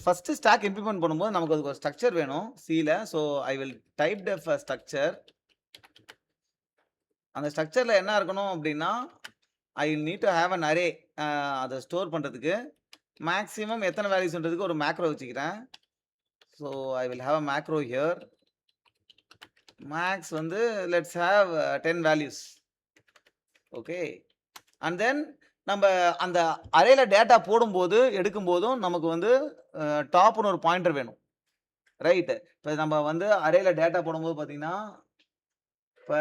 First stock implement பண்ணும்போது நமக்கு அதுக்கு ஒரு ஸ்ட்ரக்சர் வேணும் சில. So I will type def a structure. அந்த ஸ்ட்ரக்சர்ல என்ன இருக்கணும் அப்படின்னா, I need to have an array. அதை ஸ்டோர் பண்றதுக்கு மேக்ஸிமம் எத்தனை வேல்யூஸ்ன்றதுக்கு ஒரு மேக்ரோ வச்சுக்கிறேன். So I will have a macro here. Max வந்து let's have 10 values. Okay. And then நம்ம அந்த அரேல டேட்டா போடும்போது எடுக்கும்போதும் நமக்கு வந்து டாப்னு ஒரு பாயிண்டர் வேணும். ரைட். இப்போ நம்ம வந்து அரேல டேட்டா போடும்போது பார்த்தீங்கன்னா, இப்போ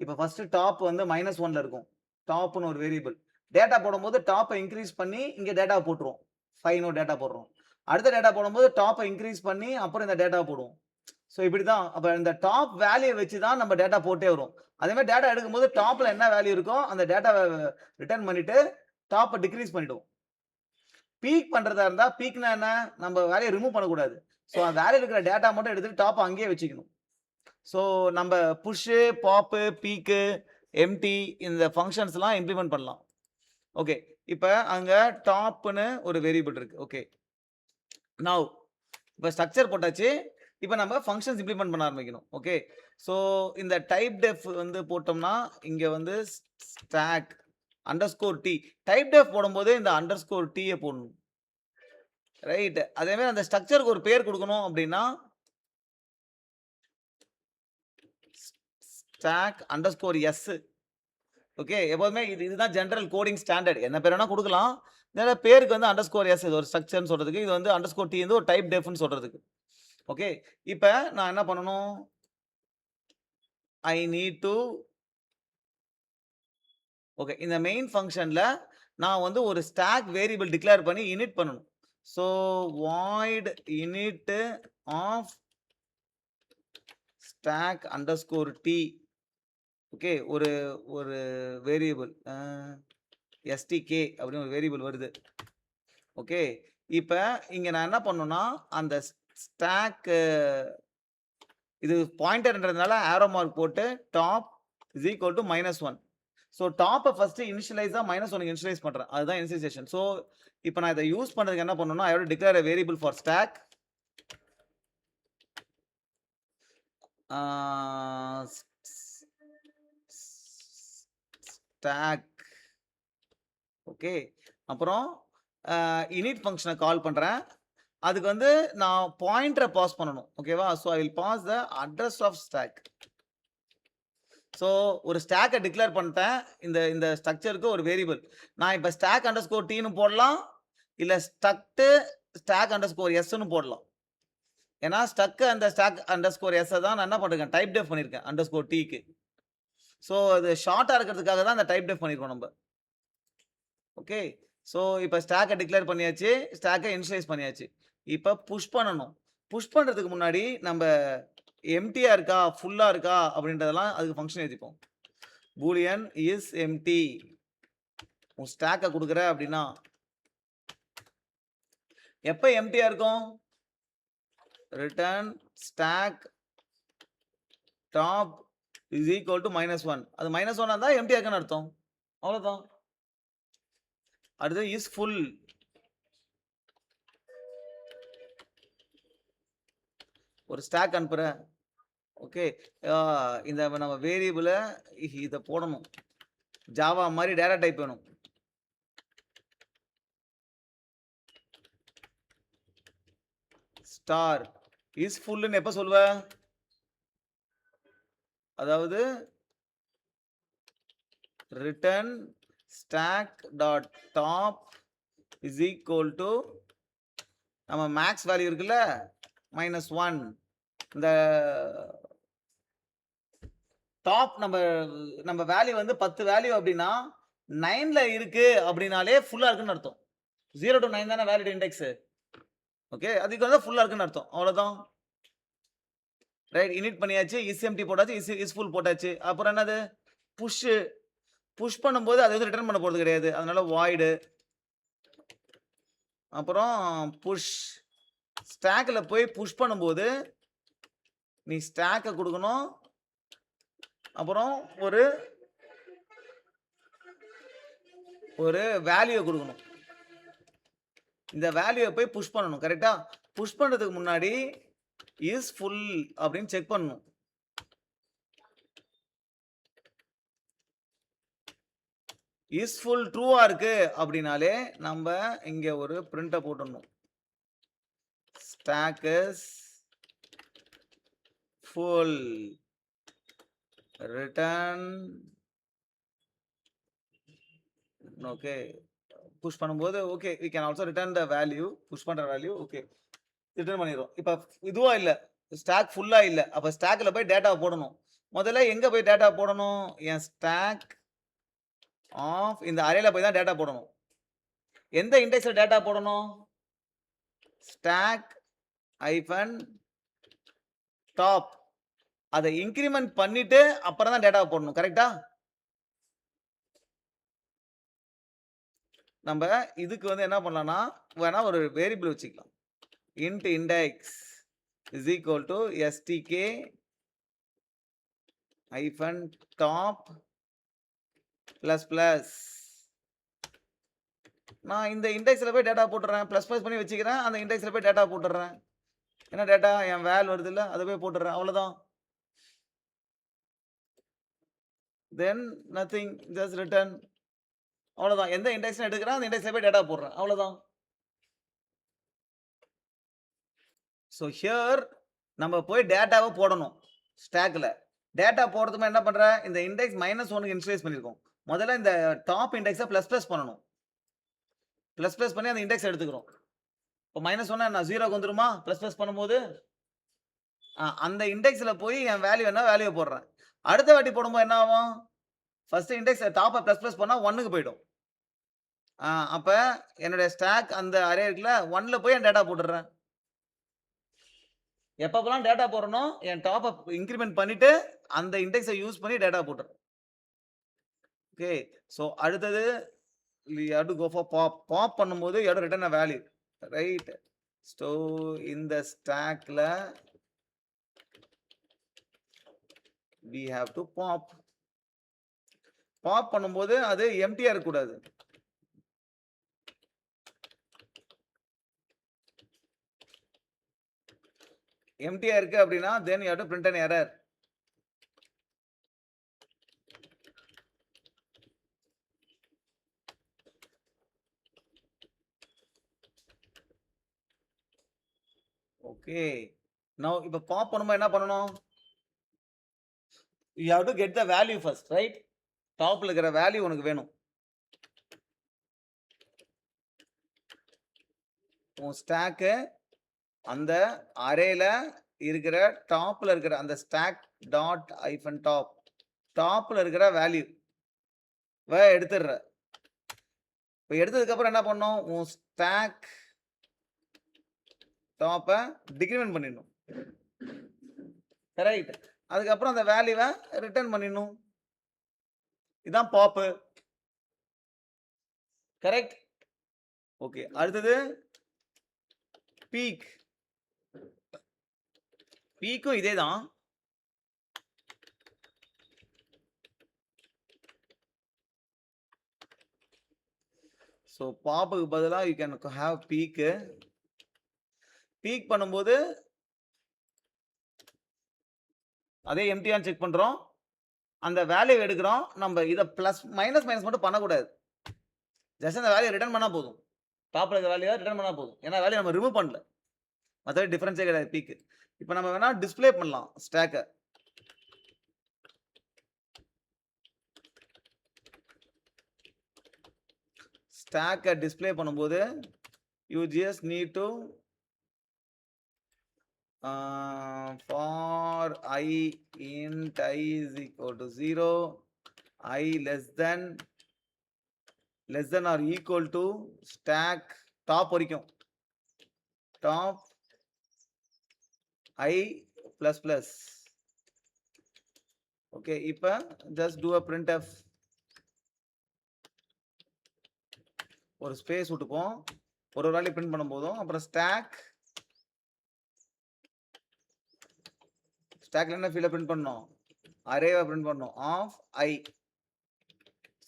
இப்போ ஃபர்ஸ்ட் டாப் வந்து -1ல இருக்கும். டாப்னு ஒரு வேரியபிள். டேட்டா போடும்போது டாப்பை இன்க்ரீஸ் பண்ணி இங்க டேட்டா போட்டுருவோம். 5ன்னு டேட்டா போடுறோம். அடுத்த டேட்டா போடும்போது டாப்பை இன்க்ரீஸ் பண்ணி அப்புறம் இந்த டேட்டா போடுவோம். ஸோ இப்படி தான். அப்ப இந்த டாப் வேல்யூ வச்சு தான் நம்ம டேட்டா போட்டே வரும். அதே மாரி டேட்டா எடுக்கும்போது டாப்ல என்ன வேல்யூ இருக்கோ அந்த டேட்டாவ ரிட்டர்ன் பண்ணிட்டு டாப்ப டிக்ரீஸ் பண்ணிடுவோம். பீக் பண்றதா இருந்தா பீக்னா என்ன? நம்ம வேல்யூ ரிமூவ் பண்ணக்கூடாது. ஸோ அந்த வேல்யூ இருக்கிற டேட்டா மட்டும் எடுத்துட்டு டாப்ப அங்கேயே வச்சுக்கணும். ஸோ நம்ம புஷ்ஷு, பாப்பு, பீக்கு, எம்ப்டி இந்த ஃபங்ஷன்ஸ்லாம் இம்ப்ளிமெண்ட் பண்ணலாம். ஓகே. இப்ப அங்க டாப்ன்னு ஒரு வேரியபிள் இருக்கு. ஓகே. நவ் இப்ப ஸ்ட்ரக்சர் போட்டாச்சு. இப்ப நம்ம ஃபங்ஷன்ஸ் இம்ப்ளிமெண்ட் பண்ண ஆரம்பிக்கணும். ஓகே. ஸோ இந்த டைப் டெஃப் வந்து போட்டோம்னா, இங்க வந்து stack underscore T. Typedef போடும்போது இந்த அண்டர்ஸ்கோர் டி போடணும். ரைட். அதே மாரி அந்த ஸ்ட்ரக்சருக்கு ஒரு பேர் குடுக்கணும் அப்டின்னா, ஸ்டாக் அண்டர்ஸ்கோர் எஸ். ஓகே. எப்போதுமே இதுதான் ஜெனரல் கோடிங் ஸ்டாண்டர்ட். என்ன பேர் வேணா குடுக்கலாம். இதோட பேருக்கு வந்து அண்டர்ஸ்கோர் எஸ். இது ஒரு ஸ்ட்ரக்சர்ன்னு சொல்றதுக்கு. இது வந்து அண்டர்ஸ்கோர் டி வந்து ஒரு டைப் டெஃப்ன்னு சொல்றதுக்கு. ஓகே. இப்ப நான் என்ன பண்ணணும்? I need to okay. இந்த மெயின் ஃபங்ஷன்ல நான் வந்து ஒரு ஸ்டாக் வேரியபிள் டிக்ளேர் பண்ணி இனிட் பண்ணணும். So void init of stack underscore T. Okay. ஒரு ஒரு வேரியபிள் எஸ்டிகே அப்படின்னு ஒரு வேரியபிள் வருது. ஓகே. இப்ப இங்க நான் என்ன பண்ணணும்னா, அந்த ஸ்டாக் இது பாயிண்டர்ன்றதுனால ஆரோ மார்க் போட்டு top is equal to -1. So டாப்ப ஃபர்ஸ்ட் இனிஷியலைஸா -1க்கு இனிஷியலைஸ் பண்றேன். அதுதான் இனிஷியலைசேஷன். ஸோ இப்ப நான் இத யூஸ் பண்றதுக்கு என்ன பண்ணணும்னா, I have to declare a variable for stack. Stack. Okay. அப்புறம் இனிட் ஃபங்ஷன கால் பண்றேன். அதுக்கு வந்து நான் பாயிண்டர பாஸ் பண்ணணும். ஓகேவா? So I will pass the address of stack. So ஒரு ஸ்டாக்க டிக்ளேர் பண்ணிட்டேன். இந்த இந்த ஸ்ட்ரக்சருக்கு ஒரு வேரியபிள். நான் இப்ப ஸ்டாக் அண்டர்ஸ்கோர் டி ன்னு போடலாம். இல்ல ஸ்டாக் அண்டர்ஸ்கோர் எஸ் ன்னு போடலாம். ஏன்னா ஸ்டாக் அண்டர்ஸ்கோர் எஸ் தான் நான் என்ன பண்ணிருக்கேன்? டைப் டெஃப் பண்ணியிருக்கேன் அண்டர்ஸ்கோர் டி-க்கு. ஸோ அது ஷார்ட்டா இருக்கிறதுக்காக தான் அந்த டைப் டெஃப் பண்ணியிருக்கோம் நம்ப. ஓகே. ஸோ இப்ப ஸ்டாக்க டிக்ளேர் பண்ணியாச்சு. ஸ்டாக்க இனிஷியலைஸ் பண்ணியாச்சு. இப்ப புஷ் பண்ணணும். புஷ் பண்றதுக்கு முன்னாடி நம்ப எம்ப்டியா இருக்கா? ஃபுல்லா இருக்கா? அப்படின்றதெல்லாம் அதுக்கு ஃபங்ஷன் எழுதிப்போம். Boolean is empty. உன் ஸ்டாக்க குடுக்குற அப்படின்னா, எப்ப எம்ப்டியா இருக்கும்? Return stack top is equal to -1. அது -1 இருந்தா எம்ப்டியா இருக்குன்னு அர்த்தம். அவ்வளவுதான். அடுத்து இஸ் ஃபுல். ஒரு ஸ்டாக் அனுப்புறேன். ஓகே. இந்த நம்ம வேரியபிள இத போடணும். ஜாவா மாரி டேட்டா டைப் வேணும். ஸ்டார் இஸ் ஃபுல்லுன்னு எப்ப சொல்லுவ? அதாவது return stack dot top is equal to நம்ம மேக்ஸ் வேல்யூ இருக்குல்ல -1. இந்த டாப் நம்ம வேல்யூ வந்து 10 வேல்யூ அப்படின்னா 9ல இருக்கு அப்படின்னாலே ஃபுல்லா இருக்குன்னு அர்த்தம். 0 to 9 தானே வேலிட் இண்டெக்ஸ். ஓகே. அதுக்கு வந்து ஃபுல்லா இருக்குன்னு அர்த்தம். அவ்வளவுதான். ரைட். இனிட் பண்ணியாச்சு. இஸ் எம்ப்டி போட்டாச்சு. இஸ் ஃபுல் போட்டாச்சு. அப்புறம் என்னது? புஷ். புஷ் பண்ணும்போது அது வந்து ரிட்டர்ன் பண்ண போறது கிடையாது. அதனால வாய்ட். அப்புறம் புஷ். ஸ்டாக்ல போய் புஷ் பண்ணும்போது நீ ஸ்டாக்க குடுக்கணும். அப்புறம் ஒரு வேல்யூ குடுக்கணும். இந்த வேல்யூவை போய் புஷ் பண்ணணும். கரெக்ட்டா? புஷ் பண்றதுக்கு முன்னாடி இஸ் ஃபுல் அப்படின்னு செக் பண்ணணும். இஸ் ஃபுல் ட்ரூவா இருக்கு அப்படினாலே நம்ம இங்க ஒரு பிரிண்ட்ட போட்டுடணும். Stack is full return. Okay. Push பண்ணும்போது okay we can also return the value. புஷ் பண்ற வேல்யூ ஓகே ரிட்டர்ன் பண்ணிரும். இப்ப இதுவா இல்ல. ஸ்டாக் ஃபுல்லா இல்ல. அப்ப ஸ்டாக்ல போய் டேட்டா போடணும். முதல்ல எங்க போய் டேட்டா போடணும்? என் ஸ்டாக் ஆஃப் இந்த அரேல போய் தான் டேட்டா போடணும். எந்த இண்டெக்ஸ்ல டேட்டா போடணும்? Stack hyphen top. அதை இன்கிரிமெண்ட் பண்ணிட்டு அப்புறம் தான் டேட்டா போடணும். கரெக்ட்டா? நம்ம இதுக்கு வந்து என்ன பண்ணலாம்னா வேணா ஒரு வேரியபிள் வச்சுக்கலாம். int index is equal to stk hyphen top plus plus. நான் இந்த இண்டெக்ஸ்ல போய் டேட்டா போட்டுறேன். பிளஸ் பிளஸ் பண்ணி வச்சுக்கிறேன். அந்த இண்டெக்ஸ்ல போய் டேட்டா போட்டுறேன். என்ன டேட்டா? என் வேல் வருது இல்ல, அதை போய் போட்டுறேன். அவ்வளவுதான். தென் நத்திங், ஜஸ்ட் ரிட்டர்ன். அவ்வளவுதான். எந்த இண்டெக்ஸ் எடுக்கிறேன் அந்த இண்டெக்ஸ்ல போய் டேட்டா போடுறேன். அவ்வளவுதான். ஸோ ஹியர் நம்ம போய் டேட்டாவை போடணும் ஸ்டாக்ல. டேட்டா போடுறதுக்கு என்ன பண்றேன்? இந்த இண்டெக்ஸ் -1க்கு இனிஷியலைஸ் பண்ணிருக்கோம். முதல்ல இந்த டாப் இண்டெக்ஸை பிளஸ் பிளஸ் பண்ணணும். பிளஸ் பிளஸ் பண்ணி அந்த இண்டெக்ஸ் எடுத்துக்கிறோம். இப்போ -1 என்ன 0க்கு வந்துருமா? பிளஸ் பிளஸ் பண்ணும்போது அந்த இண்டெக்ஸ்ல போய் என் வேல்யூ என்ன வேல்யூ போடுறேன். அடுத்த வாட்டி போடும்போது என்ன ஆகும்? ஃபர்ஸ்ட் இண்டெக்ஸ் டாப்பை பிளஸ் பிளஸ் பண்ணா 1க்கு போயிடும். அப்ப என்னுடைய ஸ்டாக் அந்த அரே இருக்குல்ல 1ல போய் என் டேட்டா போட்டுறேன். எப்பப்பெல்லாம் டேட்டா போடணும்? என் டாப்பை இன்கிரிமெண்ட் பண்ணிட்டு அந்த இண்டெக்ஸை யூஸ் பண்ணி டேட்டா போட்டுறேன். ஓகே. ஸோ அடுத்தது you have to go for pop. Pop பண்ணும்போது you have to return a value. Right? So இந்த ஸ்டாக்ல we have to pop. Pop பண்ணும்போது அது எம்டியா இருக்க கூடாது. எம்டியா இருக்கு அப்படின்னா then you have to print an error. Okay. now இப்ப பாப் பண்ணும்போது என்ன பண்ணணும்? you have to get the value first, right? டாப்ல இருக்கிற வேல்யூ உனக்கு வேணும். உன் ஸ்டாக் அந்த அரேல இருக்கிற டாப்ல இருக்கிற அந்த ஸ்டாக் டாட் ஹைபன் டாப் டாப்ல இருக்கிற வேல்யூ எடுத்துடுற. இப்போ எடுத்ததுக்கு அப்புறம் என்ன பண்ணணும்? உன் ஸ்டாக் டாப்பை டிக்ரிமெண்ட் பண்ணிடணும். கரெக்ட். அதுக்கப்புறம் அந்த வேல்யூவை ரிட்டர்ன் பண்ணிடணும். இதுதான் பாப்பு. கரெக்ட். ஓகே. அடுத்தது பீக். பீக்கும் இதே தான். ஸோ பாப்புக்கு பதிலாக you can have peak. Peak பண்ணும்போது அதே எம்டியான்னு செக் பண்றோம். அந்த வேல்யூ எடுக்கிறோம். நம்ம இதை பிளஸ் மைனஸ் மட்டும் பண்ணக்கூடாது. ஜஸ்ட் அந்த வேல்யூ ரிட்டர்ன் பண்ணா போதும். டாப்ல இருக்க வேல்யூ ரிட்டர்ன் பண்ணா போதும். ஏன்னா வேல்யூ நம்ம ரிமூவ் பண்ணல. மற்றபடி டிஃபரன்ஸே கிடையாது பீக்கு. இப்போ நம்ம வேணா டிஸ்பிளே பண்ணலாம் ஸ்டாக்கை. ஸ்டாக்கை டிஸ்பிளே பண்ணும்போது you just need to for I int I is equal to 0, I less than or equal to stack top வரைக்கும் top I plus plus. Okay. இப்போ just do a printf. ஒரு ஸ்பேஸ் விட்டுப்போம். ஒரு value print பண்ணும்போதும் அப்புறம் ஸ்டாக்ல என்ன ஃபீல்ட print பண்ணோம்? அரேவை print பண்ணோம் of I.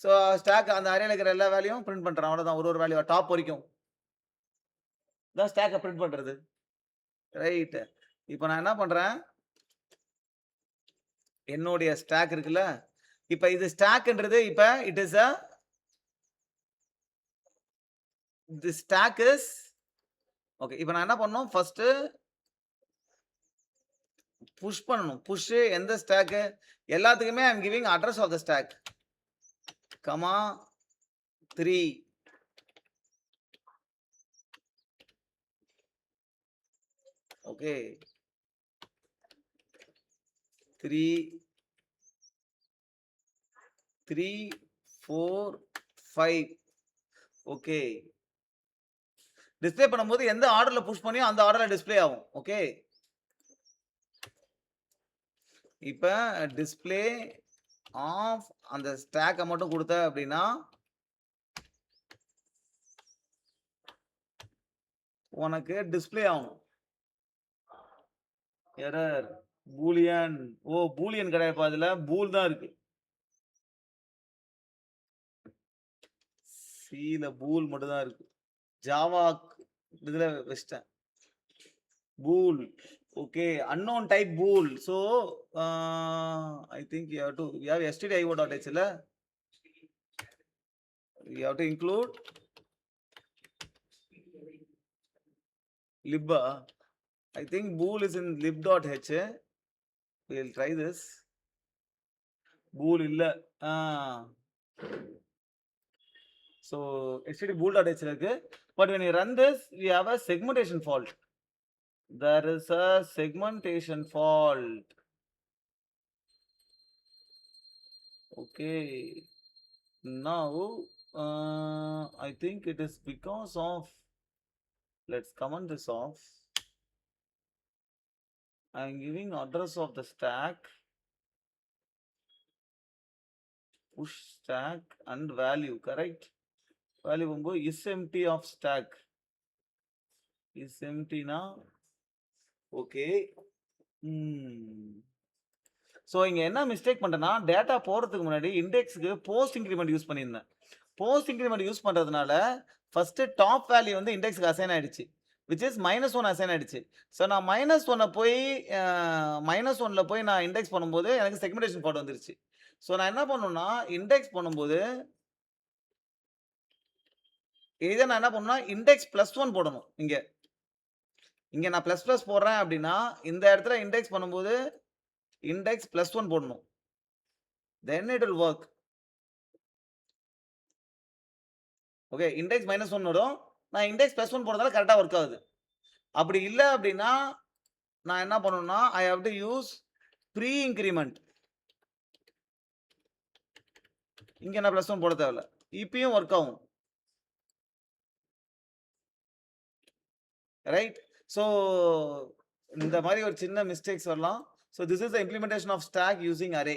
So stock அந்த அரேல இருக்கிற எல்லா வேல்யூவும் பிரிண்ட் பண்றோம். அவ்வளவுதான். ஒரு வேல்யூ டாப் வரைக்கும். இதான் ஸ்டாக்க பிரிண்ட் பண்றது. ரைட். இப்ப நான் என்ன பண்றேன்? என்னுடைய ஸ்டாக் இருக்குல்ல? இப்ப இது ஸ்டாக்ன்றது இப்ப it is the stack is okay. இப்ப நான் என்ன பண்ணணும்? ஃபர்ஸ்ட் புஷ் பண்ணணும். புஷ் எந்த ஸ்டாக்? எல்லாத்துக்குமே I am giving address of the stack. Comma 3. Okay. 3 4 5. Okay. Display பண்ணும்போது எந்த ஆர்டர்ல புஷ் பண்ணியோ அந்த ஆர்டர்ல டிஸ்ப்ளே ஆகும். ஓகே. இப்ப டிஸ்ப்ளே ஆஃப் அந்த ஸ்டாக்க மட்டும் கொடுத்த அப்படின்னா உனக்கு டிஸ்ப்ளே ஆகும். Error Boolean. ஓ பூலியன் கிடையாதுப்பா, அதுல பூல் தான் இருக்கு. சில பூல் மட்டும் தான் இருக்கு. ஜாவா இதுல வச்சிட்டேன். Pool. Okay. unknown type bool. So I think you have stdio.h இல்ல? You have to include lib. I think bool is in lib.h. We'll try this. bool இல்ல. So std bool.h இருக்கு. But when you run this, we have a segmentation fault. There is a segmentation fault. Okay. Now I think it is because of, let's comment this off. I am giving address of the stack, push stack and value, correct? Value is empty of stack. Is empty now. Okay. So இங்கே என்ன mistake பண்ணிட்டேன்னா, data போகிறதுக்கு முன்னாடி இண்டெக்ஸுக்கு post increment use பண்ணியிருந்தேன். Post increment use பண்ணுறதுனால first top value வந்து இண்டெக்ஸுக்கு assign ஆகிடுச்சு, which is -1 assign ஆகிடுச்சு. ஸோ நான் -1 போய் -1ல் போய் நான் இண்டெக்ஸ் பண்ணும்போது எனக்கு செக்மெண்டேஷன் ஃபால்ட் வந்துருச்சு. ஸோ நான் என்ன பண்ணணும்னா, இண்டெக்ஸ் பண்ணும்போது இதை நான் என்ன பண்ணணும்னா இண்டெக்ஸ் +1 போடணும். இங்கே நான் ++ போடுறேன் அப்படின்னா இந்த இடத்துல இண்டெக்ஸ் பண்ணும்போது இண்டெக்ஸ் +1 போடணும். then it will work. Okay. Index -1 வரும். நான் இண்டெக்ஸ் +1 போடுறதால கரெக்டாக ஒர்க் ஆகுது. அப்படி இல்லை அப்படின்னா நான் என்ன பண்ணணும்னா I have to use pre increment. இங்கே நான் +1 போட தேவையில்ல, இப்பயும் ஒர்க் ஆகும். ரைட். ஸோ இந்த மாதிரி ஒரு சின்ன மிஸ்டேக்ஸ் வரலாம். So this is the implementation of stack using array.